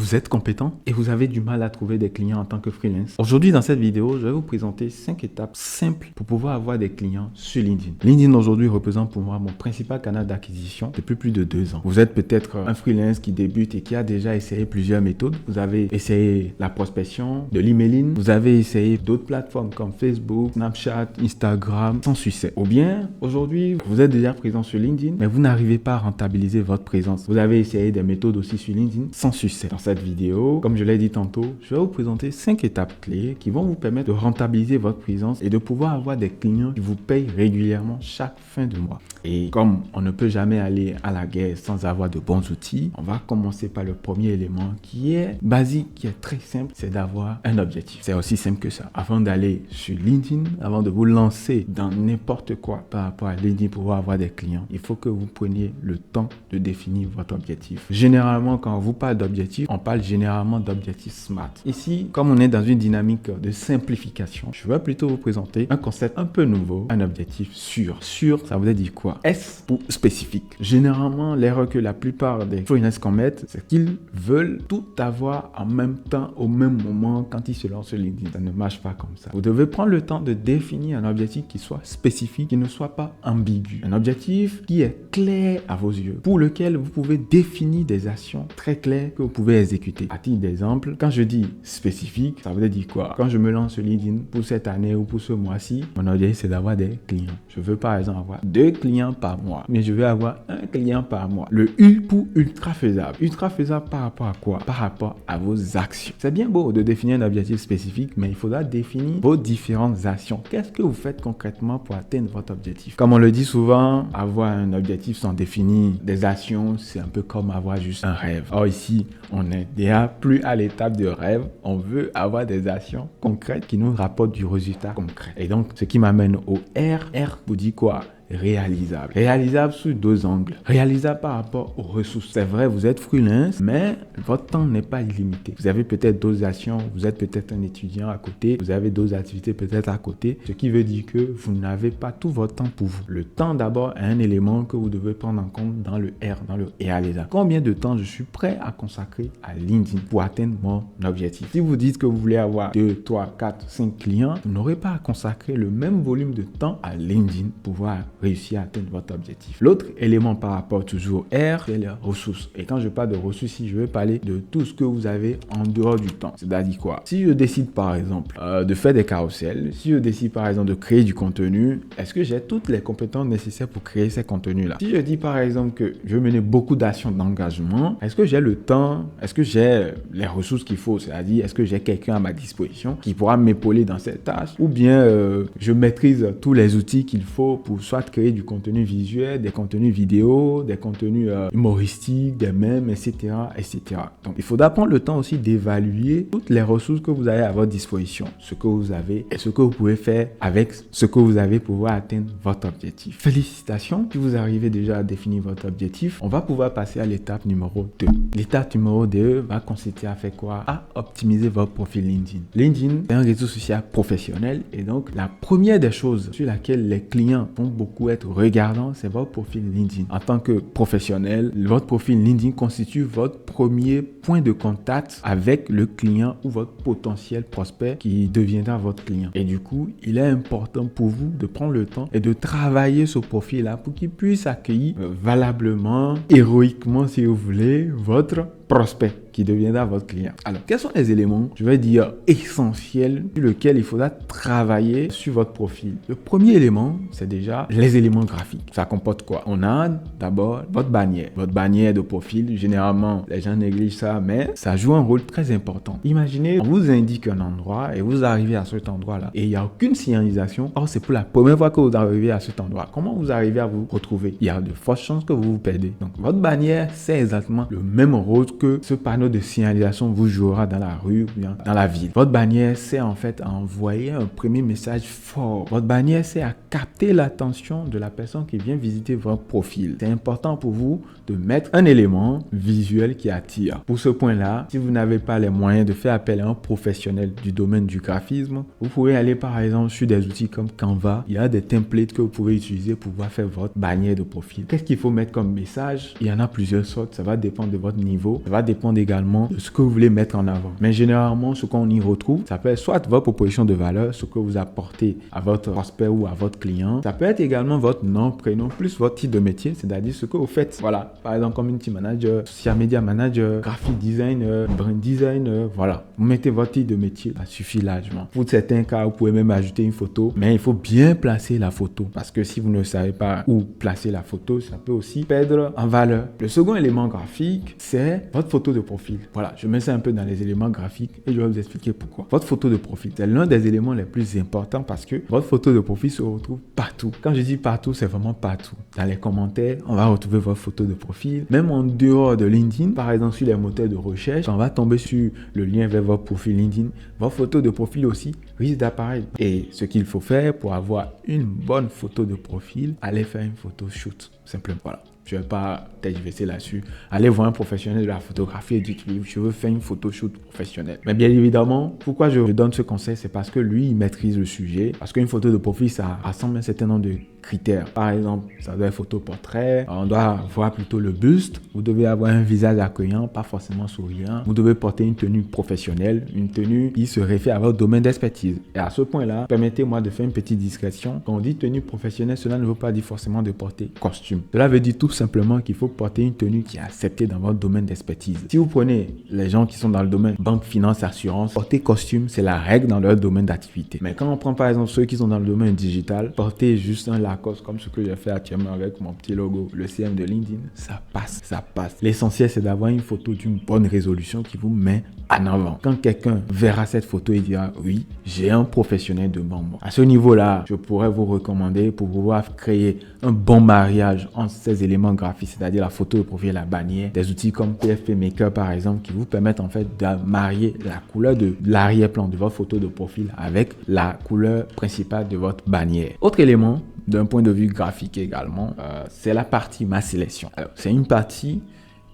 vous êtes compétent et vous avez du mal à trouver des clients en tant que freelance. Aujourd'hui, dans cette vidéo, je vais vous présenter 5 étapes simples pour pouvoir avoir des clients sur LinkedIn. LinkedIn aujourd'hui représente pour moi mon principal canal d'acquisition depuis plus de 2 ans. Vous êtes peut-être un freelance qui débute et qui a déjà essayé plusieurs méthodes. Vous avez essayé la prospection, de l'emailing, vous avez essayé d'autres plateformes comme Facebook, Snapchat, Instagram, sans succès. Ou bien, aujourd'hui, vous êtes déjà présent sur LinkedIn, mais vous n'arrivez pas à rentabiliser votre présence. Vous avez essayé des méthodes aussi sur LinkedIn sans succès. Dans cette vidéo, comme je l'ai dit tantôt, je vais vous présenter 5 étapes clés qui vont vous permettre de rentabiliser votre présence et de pouvoir avoir des clients qui vous payent régulièrement chaque fin de mois. Et comme on ne peut jamais aller à la guerre sans avoir de bons outils, on va commencer par le premier élément qui est basique, qui est très simple, c'est d'avoir un objectif. C'est aussi simple que ça. Avant d'aller sur LinkedIn, avant de vous lancer dans n'importe quoi par rapport à LinkedIn pour avoir des clients, il faut que vous preniez le temps de définir votre objectif. Généralement, quand on vous parle d'objectif, on parle généralement d'objectif SMART. Ici, comme on est dans une dynamique de simplification, je vais plutôt vous présenter un concept un peu nouveau, un objectif sûr. Sûr, ça veut dire quoi? S pour spécifique. Généralement, l'erreur que la plupart des freelances commettent, c'est qu'ils veulent tout avoir en même temps, au même moment, quand ils se lancent sur LinkedIn. Ça ne marche pas comme ça. Vous devez prendre le temps de définir un objectif qui soit spécifique, qui ne soit pas ambigu. Un objectif qui est clair à vos yeux, pour lequel vous pouvez définir des actions très claires que vous pouvez exécuter. À titre d'exemple, quand je dis spécifique, ça veut dire quoi? Quand je me lance sur LinkedIn pour cette année ou pour ce mois-ci, mon objectif c'est d'avoir des clients. Je veux par exemple avoir 2 clients par mois, mais je veux avoir 1 client par mois. Le U pour ultra faisable. Ultra faisable par rapport à quoi? Par rapport à vos actions. C'est bien beau de définir un objectif spécifique, mais il faudra définir vos différentes actions. Qu'est-ce que vous faites concrètement pour atteindre votre objectif? Comme on le dit souvent, avoir un objectif sans définir des actions, c'est un peu comme avoir juste un rêve. Or ici, on est déjà plus à l'étape de rêve. On veut avoir des actions concrètes qui nous rapportent du résultat concret. Et donc, ce qui m'amène au R. R vous dit quoi? Réalisable. Réalisable sous 2 angles. Réalisable par rapport aux ressources. C'est vrai, vous êtes freelance, mais votre temps n'est pas illimité. Vous avez peut-être d'autres actions, vous êtes peut-être un étudiant à côté, vous avez d'autres activités peut-être à côté, ce qui veut dire que vous n'avez pas tout votre temps pour vous. Le temps d'abord est un élément que vous devez prendre en compte dans le R, dans le réalisable. Combien de temps je suis prêt à consacrer à LinkedIn pour atteindre mon objectif? Si vous dites que vous voulez avoir 2, 3, 4, 5 clients, vous n'aurez pas à consacrer le même volume de temps à LinkedIn pour pouvoir réussir à atteindre votre objectif. L'autre élément par rapport toujours au R, c'est les ressources. Et quand je parle de ressources, ici, je vais parler de tout ce que vous avez en dehors du temps. C'est-à-dire quoi? Si je décide par exemple de faire des carousels, si je décide par exemple de créer du contenu, est-ce que j'ai toutes les compétences nécessaires pour créer ces contenus-là? Si je dis par exemple que je veux mener beaucoup d'actions d'engagement, est-ce que j'ai le temps? Est-ce que j'ai les ressources qu'il faut? C'est-à-dire, est-ce que j'ai quelqu'un à ma disposition qui pourra m'épauler dans cette tâche? Ou bien je maîtrise tous les outils qu'il faut pour soit créer du contenu visuel, des contenus vidéo, des contenus humoristiques, des mèmes, etc., etc. Donc, il faudra prendre le temps aussi d'évaluer toutes les ressources que vous avez à votre disposition, ce que vous avez et ce que vous pouvez faire avec ce que vous avez pour pouvoir atteindre votre objectif. Félicitations, si vous arrivez déjà à définir votre objectif, on va pouvoir passer à l'étape numéro 2. L'étape numéro 2 va consister à faire quoi? À optimiser votre profil LinkedIn. LinkedIn est un réseau social professionnel et donc la première des choses sur laquelle les clients vont beaucoup être regardants, c'est votre profil LinkedIn. En tant que professionnel, votre profil LinkedIn constitue votre premier point de contact avec le client ou votre potentiel prospect qui deviendra votre client. Et du coup, il est important pour vous de prendre le temps et de travailler ce profil-là pour qu'il puisse accueillir valablement, héroïquement si vous voulez, votre prospect qui deviendra votre client. Alors, quels sont les éléments, je vais dire, essentiels sur lesquels il faudra travailler sur votre profil? Le premier élément, c'est déjà les éléments graphiques. Ça comporte quoi? On a d'abord votre bannière. Votre bannière de profil, généralement, les gens négligent ça, mais ça joue un rôle très important. Imaginez, on vous indique un endroit et vous arrivez à cet endroit-là et il n'y a aucune signalisation. Or, c'est pour la première fois que vous arrivez à cet endroit. Comment vous arrivez à vous retrouver? Il y a de fortes chances que vous vous perdez. Donc, votre bannière, c'est exactement le même rôle que ce panneau de signalisation vous jouera dans la rue ou bien dans la ville. Votre bannière, c'est en fait à envoyer un premier message fort. Votre bannière, c'est à capter l'attention de la personne qui vient visiter votre profil. C'est important pour vous de mettre un élément visuel qui attire. Pour ce point-là, si vous n'avez pas les moyens de faire appel à un professionnel du domaine du graphisme, vous pouvez aller par exemple sur des outils comme Canva. Il y a des templates que vous pouvez utiliser pour pouvoir faire votre bannière de profil. Qu'est-ce qu'il faut mettre comme message? Il y en a plusieurs sortes. Ça va dépendre de votre niveau Ça va dépendre également de ce que vous voulez mettre en avant. Mais généralement, ce qu'on y retrouve, ça peut être soit votre proposition de valeur, ce que vous apportez à votre prospect ou à votre client. Ça peut être également votre nom, prénom, plus votre titre de métier, c'est-à-dire ce que vous faites. Voilà, par exemple, community manager, social media manager, graphic designer, brand designer, voilà. Vous mettez votre titre de métier, ça suffit largement. Pour certains cas, vous pouvez même ajouter une photo, mais il faut bien placer la photo parce que si vous ne savez pas où placer la photo, ça peut aussi perdre en valeur. Le second élément graphique, c'est votre photo de profil. Voilà, je mets ça un peu dans les éléments graphiques et je vais vous expliquer pourquoi. Votre photo de profil, c'est l'un des éléments les plus importants parce que votre photo de profil se retrouve partout. Quand je dis partout, c'est vraiment partout. Dans les commentaires, on va retrouver votre photo de profil. Même en dehors de LinkedIn, par exemple sur les moteurs de recherche, on va tomber sur le lien vers votre profil LinkedIn. Votre photo de profil aussi risque d'apparaître. Et ce qu'il faut faire pour avoir une bonne photo de profil, allez faire une photo shoot. Simplement, voilà. Je ne vais pas tergiverser là-dessus. Allez voir un professionnel de la photographie et dites lui, je veux faire une photo shoot professionnelle. Mais bien évidemment, pourquoi je donne ce conseil, c'est parce que lui, il maîtrise le sujet. Parce qu'une photo de profil, ça rassemble un certain nombre de critères. Par exemple, ça doit être photo portrait. On doit voir plutôt le buste. Vous devez avoir un visage accueillant, pas forcément souriant. Vous devez porter une tenue professionnelle, une tenue qui se réfère à votre domaine d'expertise. Et à ce point-là, permettez-moi de faire une petite discrétion. Quand on dit tenue professionnelle, cela ne veut pas dire forcément de porter costume. Cela veut dire tout simplement qu'il faut porter une tenue qui est acceptée dans votre domaine d'expertise. Si vous prenez les gens qui sont dans le domaine banque, finance, assurance, porter costume, c'est la règle dans leur domaine d'activité. Mais quand on prend par exemple ceux qui sont dans le domaine digital, porter juste un Lacoste comme ce que j'ai fait actuellement avec mon petit logo, le CM de LinkedIn, ça passe, ça passe. L'essentiel, c'est d'avoir une photo d'une bonne résolution qui vous met en avant. Quand quelqu'un verra cette photo, il dira oui, j'ai un professionnel de bon mot. À ce niveau-là, je pourrais vous recommander pour pouvoir créer un bon mariage entre ces éléments graphiques, c'est-à-dire la photo de profil et la bannière, des outils comme PFP Maker par exemple qui vous permettent en fait de marier la couleur de l'arrière-plan de votre photo de profil avec la couleur principale de votre bannière. Autre élément d'un point de vue graphique également, c'est la partie ma sélection. Alors, c'est une partie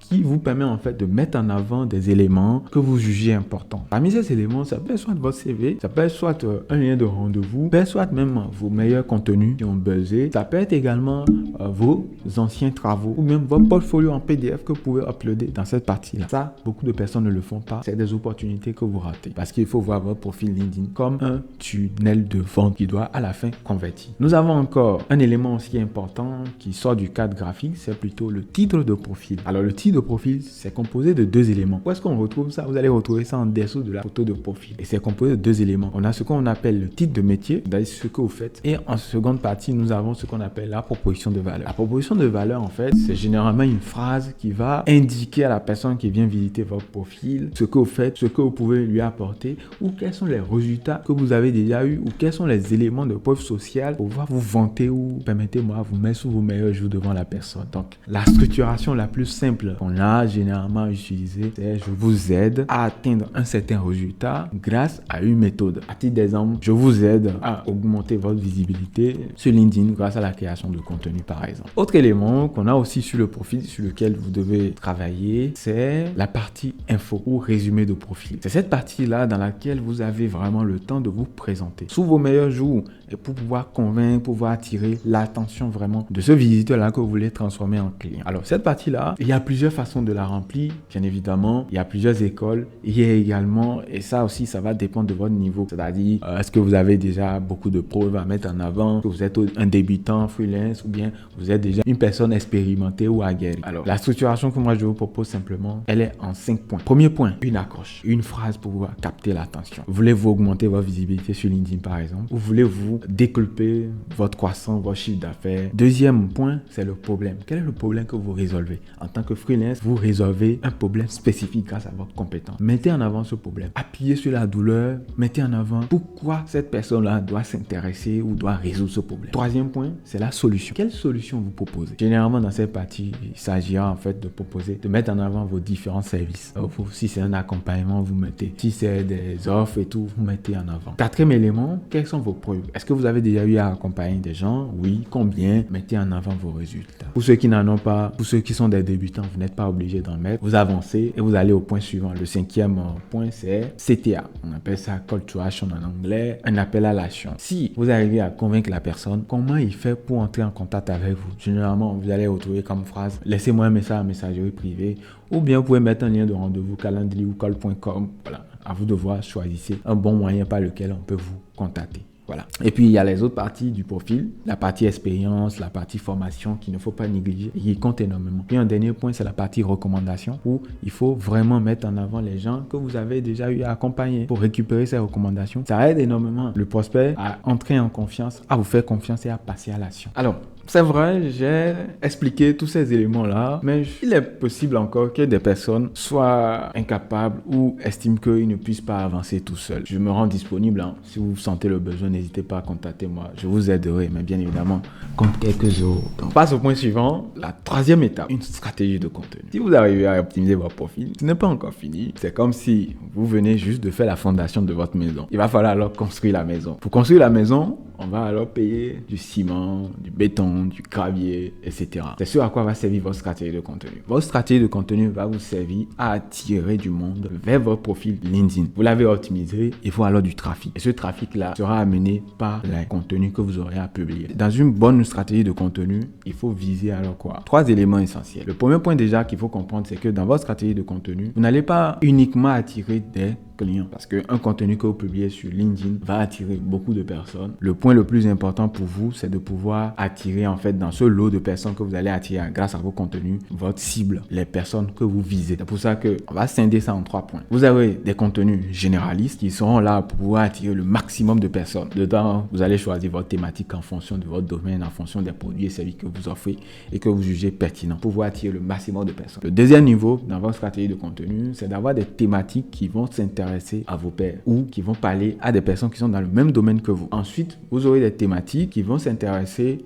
qui vous permet en fait de mettre en avant des éléments que vous jugez importants. Parmi ces éléments, ça peut être soit votre CV, ça peut être soit un lien de rendez-vous, ça peut être soit même vos meilleurs contenus qui ont buzzé, ça peut être également vos anciens travaux ou même votre portfolio en PDF que vous pouvez uploader dans cette partie-là. Ça, beaucoup de personnes ne le font pas. C'est des opportunités que vous ratez parce qu'il faut voir votre profil LinkedIn comme un tunnel de vente qui doit à la fin convertir. Nous avons encore un élément aussi important qui sort du cadre graphique, c'est plutôt le titre de profil. Alors le titre de profil, c'est composé de deux éléments. Où est-ce qu'on retrouve ça? Vous allez retrouver ça en dessous de la photo de profil. Et c'est composé de deux éléments. On a ce qu'on appelle le titre de métier, c'est-à-dire ce que vous faites. Et en seconde partie, nous avons ce qu'on appelle la proposition de valeur. La proposition de valeur, en fait, c'est généralement une phrase qui va indiquer à la personne qui vient visiter votre profil ce que vous faites, ce que vous pouvez lui apporter ou quels sont les résultats que vous avez déjà eu ou quels sont les éléments de preuve sociale pour pouvoir vous vanter ou, permettez-moi, vous mettre sous vos meilleurs jours devant la personne. Donc, la structuration la plus simple qu'on a généralement utilisée, c'est je vous aide à atteindre un certain résultat grâce à une méthode. À titre d'exemple, je vous aide à augmenter votre visibilité sur LinkedIn grâce à la création de contenu, par exemple. Autre élément qu'on a aussi sur le profil sur lequel vous devez travailler, c'est la partie info ou résumé de profil. C'est cette partie-là dans laquelle vous avez vraiment le temps de vous présenter sous vos meilleurs jours et pour pouvoir convaincre, pour pouvoir attirer l'attention vraiment de ce visiteur-là que vous voulez transformer en client. Alors, cette partie-là, il y a plusieurs façons de la remplir, bien évidemment. Il y a plusieurs écoles. Il y a également, et ça aussi, ça va dépendre de votre niveau. C'est-à-dire, est-ce que vous avez déjà beaucoup de preuves à mettre en avant, que vous êtes un débutant freelance ou bien vous êtes déjà une personne expérimentée ou aguerrie. Alors, la structuration que moi je vous propose simplement, elle est en 5 points. Premier point, une accroche, une phrase pour pouvoir capter l'attention. Voulez-vous augmenter votre visibilité sur LinkedIn par exemple, ou voulez-vous déculper votre croissance, votre chiffre d'affaires? Deuxième point, c'est le problème. Quel est le problème que vous résolvez? En tant que freelance, vous résolvez un problème spécifique grâce à votre compétence. Mettez en avant ce problème. Appuyez sur la douleur. Mettez en avant pourquoi cette personne-là doit s'intéresser ou doit résoudre ce problème. Troisième point, c'est la solution. Quelle solution vous proposez? Généralement, dans cette partie, il s'agira en fait de proposer, de mettre en avant vos différents services. Si c'est un accompagnement, vous mettez. Si c'est des offres et tout, vous mettez en avant. Quatrième élément, quelles sont vos preuves? Est-ce que vous avez déjà eu à accompagner des gens? Oui. Combien? Mettez en avant vos résultats. Pour ceux qui n'en ont pas, pour ceux qui sont des débutants, vous n'êtes n'êtes pas obligé d'en mettre. Vous avancez et vous allez au point suivant. Le 5e point, c'est CTA. On appelle ça Call to Action en anglais, un appel à l'action. Si vous arrivez à convaincre la personne, comment il fait pour entrer en contact avec vous? Généralement, vous allez retrouver comme phrase, laissez-moi un message en messagerie privée, ou bien vous pouvez mettre un lien de rendez-vous, calendrier ou call.com. Voilà, à vous de voir, choisissez un bon moyen par lequel on peut vous contacter. Voilà. Et puis, il y a les autres parties du profil, la partie expérience, la partie formation qu'il ne faut pas négliger et qui compte énormément. Puis, un dernier point, c'est la partie recommandation où il faut vraiment mettre en avant les gens que vous avez déjà eu à accompagner pour récupérer ces recommandations. Ça aide énormément le prospect à entrer en confiance, à vous faire confiance et à passer à l'action. Alors, c'est vrai, j'ai expliqué tous ces éléments-là, mais il est possible encore que des personnes soient incapables ou estiment qu'ils ne puissent pas avancer tout seuls. Je me rends disponible. Si vous sentez le besoin, n'hésitez pas à contacter moi. Je vous aiderai, mais bien évidemment, contre quelques euros. Donc, passe au point suivant, la troisième étape, une stratégie de contenu. Si vous arrivez à optimiser votre profil, ce n'est pas encore fini. C'est comme si vous venez juste de faire la fondation de votre maison. Il va falloir alors construire la maison. Pour construire la maison, on va alors payer du ciment, du béton, du gravier, etc. C'est ce à quoi va servir votre stratégie de contenu. Votre stratégie de contenu va vous servir à attirer du monde vers votre profil LinkedIn. Vous l'avez optimisé, il faut alors du trafic. Et ce trafic-là sera amené par les contenus que vous aurez à publier. Dans une bonne stratégie de contenu, il faut viser alors quoi? 3 éléments essentiels. Le premier point déjà qu'il faut comprendre, c'est que dans votre stratégie de contenu, vous n'allez pas uniquement attirer des clients. Parce qu'un contenu que vous publiez sur LinkedIn va attirer beaucoup de personnes. Le point le plus important pour vous, c'est de pouvoir attirer en fait dans ce lot de personnes que vous allez attirer grâce à vos contenus, votre cible, les personnes que vous visez. C'est pour ça qu'on va scinder ça en 3 points. Vous avez des contenus généralistes qui seront là pour pouvoir attirer le maximum de personnes. Dedans, vous allez choisir votre thématique en fonction de votre domaine, en fonction des produits et services que vous offrez et que vous jugez pertinents pour pouvoir attirer le maximum de personnes. Le deuxième niveau dans votre stratégie de contenu, c'est d'avoir des thématiques qui vont s'intéresser à vos pairs ou qui vont parler à des personnes qui sont dans le même domaine que vous. Ensuite, vous aurez des thématiques qui vont s'intéresser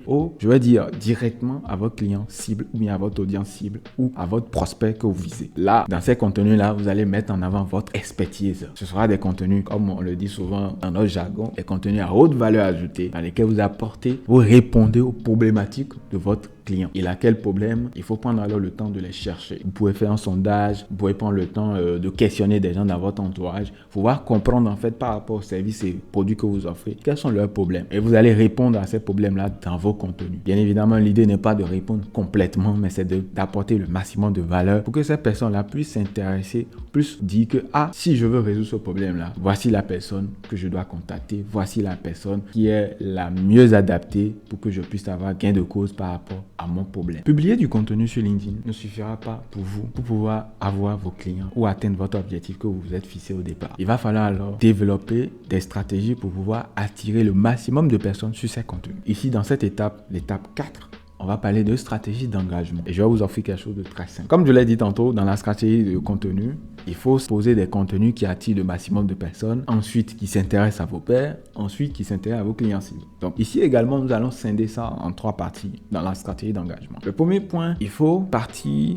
directement à votre client cible ou bien à votre audience cible ou à votre prospect que vous visez. Là, dans ces contenus-là, vous allez mettre en avant votre expertise. Ce sera des contenus, comme on le dit souvent dans notre jargon, des contenus à haute valeur ajoutée dans lesquels vous répondez aux problématiques de votre client. Il a quel problème? Il faut prendre alors le temps de les chercher. Vous pouvez faire un sondage, vous pouvez prendre le temps de questionner des gens dans votre entourage, pouvoir comprendre en fait par rapport aux services et produits que vous offrez, quels sont leurs problèmes. Et vous allez répondre à ces problèmes-là dans vos contenus. Bien évidemment, l'idée n'est pas de répondre complètement, mais c'est d'apporter le maximum de valeur pour que ces personnes-là puissent s'intéresser, plus dire que, si je veux résoudre ce problème-là, voici la personne que je dois contacter, voici la personne qui est la mieux adaptée pour que je puisse avoir gain de cause par rapport à mon problème. Publier du contenu sur LinkedIn ne suffira pas pour vous pour pouvoir avoir vos clients ou atteindre votre objectif que vous vous êtes fixé au départ. Il va falloir alors développer des stratégies pour pouvoir attirer le maximum de personnes sur ces contenus. Ici, dans cette étape, l'étape 4, on va parler de stratégie d'engagement. Et je vais vous offrir quelque chose de très simple. Comme je l'ai dit tantôt, dans la stratégie de contenu, il faut poser des contenus qui attirent le maximum de personnes, ensuite qui s'intéressent à vos pairs, ensuite qui s'intéressent à vos clients cibles. Donc ici également, nous allons scinder ça en 3 parties dans la stratégie d'engagement. Le premier point, il faut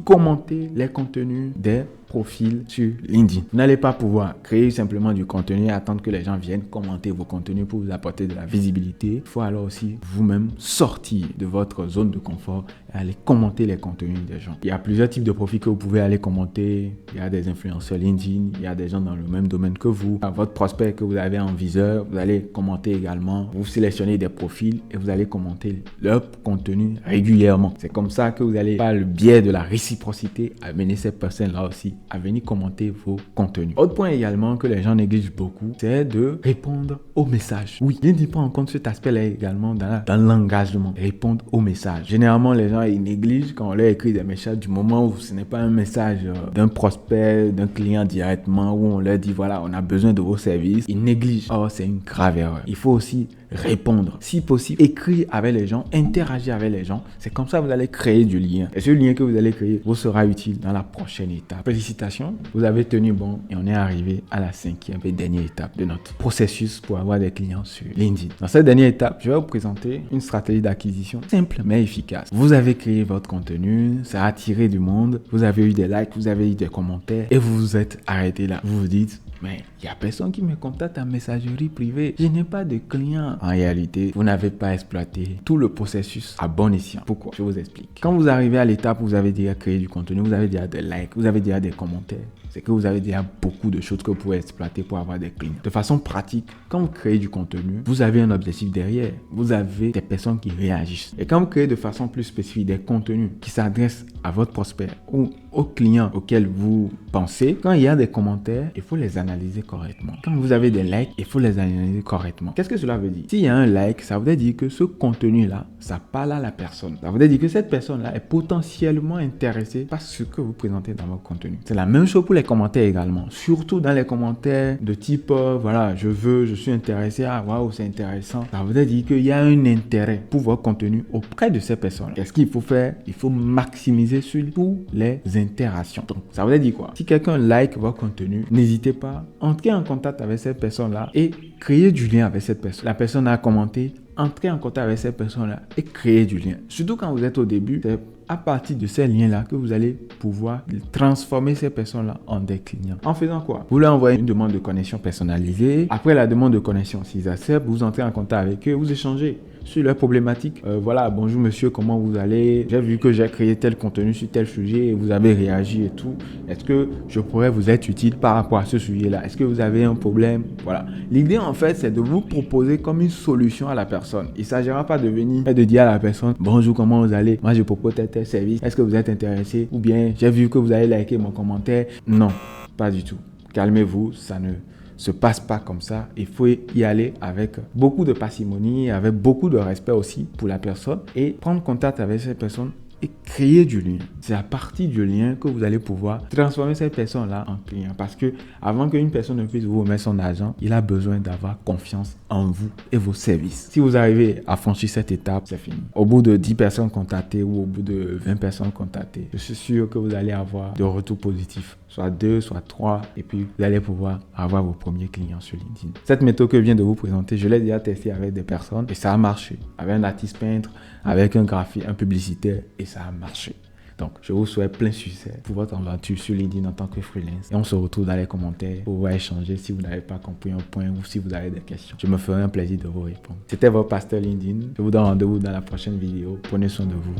commenter les contenus des profils sur LinkedIn. Vous n'allez pas pouvoir créer simplement du contenu et attendre que les gens viennent commenter vos contenus pour vous apporter de la visibilité. Il faut alors aussi vous-même sortir de votre zone de confort et aller commenter les contenus des gens. Il y a plusieurs types de profils que vous pouvez aller commenter. Il y a des influenceurs LinkedIn, il y a des gens dans le même domaine que vous. À votre prospect que vous avez en viseur, vous allez commenter également. Vous sélectionnez des profils et vous allez commenter leur contenu régulièrement. C'est comme ça que vous allez, par le biais de la réciprocité, amener ces personnes-là aussi à venir commenter vos contenus. Autre point également que les gens négligent beaucoup, c'est de répondre aux messages. Oui, je ne dis pas en compte cet aspect-là également dans l'engagement. Répondre aux messages. Généralement, les gens ils négligent quand on leur écrit des messages du moment où ce n'est pas un message d'un prospect, d'un client directement, où on leur dit voilà, on a besoin de vos services. Ils négligent. Oh, c'est une grave erreur. Il faut aussi répondre. Si possible, écrire avec les gens, interagir avec les gens. C'est comme ça que vous allez créer du lien. Et ce lien que vous allez créer vous sera utile dans la prochaine étape. Félicitations, vous avez tenu bon et on est arrivé à la 5e et dernière étape de notre processus pour avoir des clients sur LinkedIn. Dans cette dernière étape, je vais vous présenter une stratégie d'acquisition simple mais efficace. Vous avez créé votre contenu, ça a attiré du monde, vous avez eu des likes, vous avez eu des commentaires et vous vous êtes arrêté là. Vous vous dites, Mais il n'y a personne qui me contacte en messagerie privée. Je n'ai pas de clients. En réalité, vous n'avez pas exploité tout le processus à bon escient. Pourquoi? Je vous explique. Quand vous arrivez à l'étape où vous avez déjà créé du contenu, vous avez déjà des likes, vous avez déjà des commentaires, c'est que vous avez déjà beaucoup de choses que vous pouvez exploiter pour avoir des clients. De façon pratique, quand vous créez du contenu, vous avez un objectif derrière. Vous avez des personnes qui réagissent. Et quand vous créez de façon plus spécifique des contenus qui s'adressent à votre prospect ou aux clients auxquels vous pensez, quand il y a des commentaires, il faut les analyser correctement. Quand vous avez des likes, il faut les analyser correctement. Qu'est-ce que cela veut dire? S'il y a un like, ça veut dire que ce contenu-là, ça parle à la personne. Ça veut dire que cette personne-là est potentiellement intéressée par ce que vous présentez dans votre contenu. C'est la même chose pour les commentaires également. Surtout dans les commentaires de type, voilà, je suis intéressé, ah waouh, c'est intéressant. Ça veut dire qu'il y a un intérêt pour votre contenu auprès de ces personnes. Qu'est-ce qu'il faut faire? Il faut maximiser sur tous les interactions. Donc, ça veut dire quoi? Si quelqu'un like votre contenu, n'hésitez pas à entrer en contact avec cette personne-là et créer du lien avec cette personne. La personne a commenté, entrez en contact avec cette personne-là et créer du lien. Surtout quand vous êtes au début, c'est à partir de ces liens-là que vous allez pouvoir transformer ces personnes-là en des clients. En faisant quoi? Vous leur envoyez une demande de connexion personnalisée. Après la demande de connexion, s'ils acceptent, vous entrez en contact avec eux, vous échangez sur leurs problématiques. Voilà, bonjour monsieur, comment vous allez? J'ai vu que j'ai créé tel contenu sur tel sujet et vous avez réagi et tout. Est-ce que je pourrais vous être utile par rapport à ce sujet-là? Est-ce que vous avez un problème? Voilà. L'idée en fait, c'est de vous proposer comme une solution à la personne. Il ne s'agira pas de venir et de dire à la personne, bonjour, comment vous allez? Moi, je propose tel service. Est-ce que vous êtes intéressé? Ou bien, j'ai vu que vous avez liké mon commentaire. Non, pas du tout. Calmez-vous, ça ne se passe pas comme ça. Il faut y aller avec beaucoup de parcimonie, avec beaucoup de respect aussi pour la personne et prendre contact avec cette personne et créer du lien. C'est à partir du lien que vous allez pouvoir transformer cette personne-là en client. Parce que avant qu'une personne ne puisse vous remettre son argent, il a besoin d'avoir confiance en vous et vos services. Si vous arrivez à franchir cette étape, c'est fini. Au bout de 10 personnes contactées ou au bout de 20 personnes contactées, je suis sûr que vous allez avoir de retours positifs. Soit 2, soit 3, et puis vous allez pouvoir avoir vos premiers clients sur LinkedIn. Cette méthode que je viens de vous présenter, je l'ai déjà testée avec des personnes et ça a marché. Avec un artiste peintre, avec un graphiste, un publicitaire, et ça a marché. Donc, je vous souhaite plein succès pour votre aventure sur LinkedIn en tant que freelance. Et on se retrouve dans les commentaires pour pouvoir échanger si vous n'avez pas compris un point ou si vous avez des questions. Je me ferai un plaisir de vous répondre. C'était votre pasteur LinkedIn. Je vous donne rendez-vous dans la prochaine vidéo. Prenez soin de vous.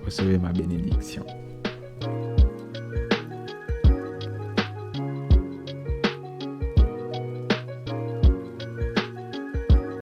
Recevez ma bénédiction.